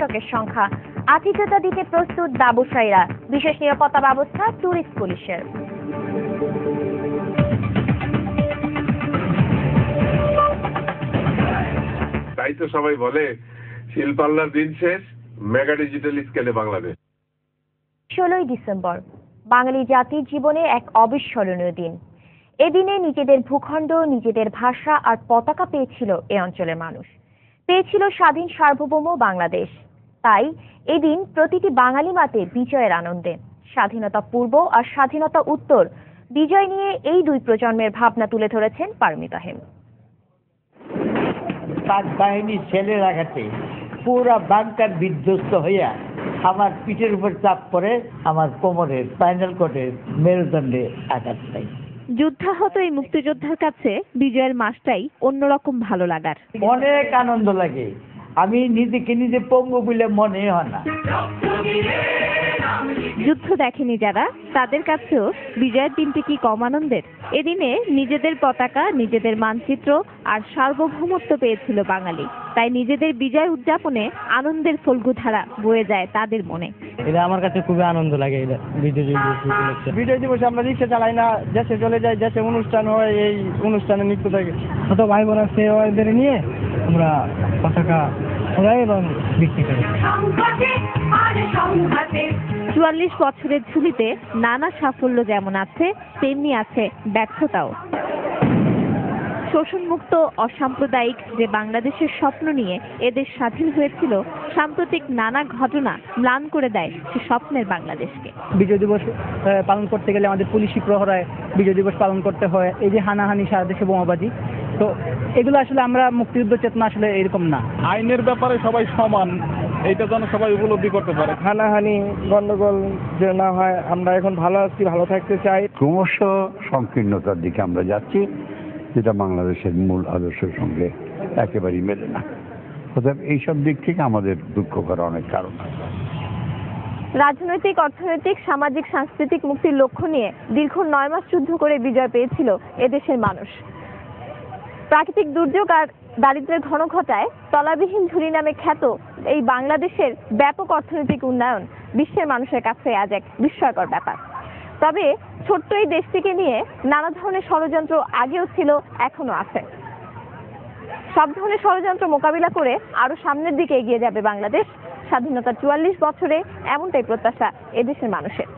পর্যটকের সংখ্যা, আতিথ্যতা দিতে প্রস্তুত ব্যবসায়ীরা, বিশেষ নিরাপত্তা ব্যবস্থা ট্যুরিস্ট পুলিশের। তাই তো সবাই বলে শিল্পাল্লার দিন শেষ, মেগা ডিজিটাল স্কেলে বাংলাদেশ। 16ই ডিসেম্বর বাঙালি জাতির জীবনে এক অবিস্মরণীয় দিন। এদিনে নিজেদের ভূখণ্ড, নিজেদের ভাষা আর পতাকা পেয়েছিল এ অঞ্চলের মানুষ, পেয়েছিল স্বাধীন সার্বভৌম বাংলাদেশ। তাই এদিন প্রতিটি বাঙালি মাতে বিজয়ের আনন্দে। স্বাধীনতা পূর্ব আর স্বাধীনতা উত্তর বিজয় নিয়ে এই দুই প্রজন্মের ভাবনা তুলে ধরেছেন পারমিতা হেম। পাক বাহিনীর ছেলের আঘাতে পুরা বাংকার বিধ্বস্ত হইয়া আমার পিঠের উপর চাপ পড়ে আমার কোমরে স্পাইনাল কর্ডে মেরুদণ্ডে আঘাত পাই। যুদ্ধাহত এই মুক্তিযোদ্ধার কাছে বিজয়ের মাসটাই অন্যরকম ভালো লাগার। অনেক আনন্দ লাগে, আমি নিজেকে নিজে পঙ্গু বলে মনে হয় না। যুদ্ধ দেখেনি যারা, তাদের কাছেও বিজয়ের দিনটি কি কম আনন্দের? এদিনে নিজেদের পতাকা, নিজেদের মানচিত্র আর সার্বভৌমত্ব পেয়েছিল বাঙালি। তাই নিজেদের বিজয় উদযাপনে আনন্দের ফল্গুধারা বয়ে যায় তাদের মনে। এটা আমার কাছে খুবই আনন্দ লাগে। এটা বিজয় দিবসে আমরা রিক্সা চালাই না, দেশে চলে যাই, দেশে অনুষ্ঠান হয়, এই অনুষ্ঠানে নৃত্য থাকে। ছোট ভাই বোন আছে, ওদের নিয়ে আমরা পতাকা ওড়াই এবং বিক্রি করি। 44 বছরের ঝুলিতে নানা সাফল্য যেমন আছে, তেমনি আছে ব্যর্থতাও। শোষণমুক্ত অসাম্প্রদায়িক যে বাংলাদেশের স্বপ্ন নিয়ে এদেশ স্বাধীন হয়েছিল, সাম্প্রতিক নানা ঘটনা ম্লান করে দেয় সে স্বপ্নের বাংলাদেশকে। বিজয় দিবস পালন করতে গেলে আমাদের পুলিশি প্রহরায় বিজয় দিবস পালন করতে হয়। এই যে হানাহানি, সারা দেশে বোমাবাজি, তো এগুলো আসলে আমরা মুক্তিযুদ্ধ চেতনা আসলে এরকম না। আইনের ব্যাপারে সবাই সমান, এইটা যেন সবাই উপলব্ধি করতে পারে। হানাহানি, গন্ডগোল যে না হয়, আমরা এখন ভালো আছি, ভালো থাকতে চাই। ক্রমশ সংকীর্ণতার দিকে আমরা যাচ্ছি, যেটা বাংলাদেশের মূল আদর্শের সঙ্গে একেবারেই মেলে না। অতএব এইসব দিক থেকে আমাদের দুঃখ করার অনেক কারণ আছে। রাজনৈতিক, অর্থনৈতিক, সামাজিক, সাংস্কৃতিক মুক্তির লক্ষ্য নিয়ে দীর্ঘ 9 মাস যুদ্ধ করে বিজয় পেয়েছিল এদেশের মানুষ। প্রাকৃতিক দুর্যোগ আর দারিদ্র্যের ঘনঘটায় তলাবিহীন ঝুড়ি নামে খ্যাত এই বাংলাদেশের ব্যাপক অর্থনৈতিক উন্নয়ন বিশ্বের মানুষের কাছে আজ এক বিস্ময়কর ব্যাপার। তবে ছোট্ট এই দেশটিকে নিয়ে নানা ধরনের ষড়যন্ত্র আগেও ছিল, এখনো আছে। সব ধরনের ষড়যন্ত্র মোকাবিলা করে আরো সামনের দিকে এগিয়ে যাবে বাংলাদেশ। স্বাধীনতার 44 বছরে এমনটাই প্রত্যাশা এদেশের মানুষের।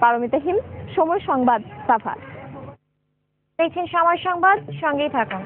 পারমিতা হিম, সময় সংবাদ, সাভার। দেখছেন সময় সংবাদ, সঙ্গেই থাকুন।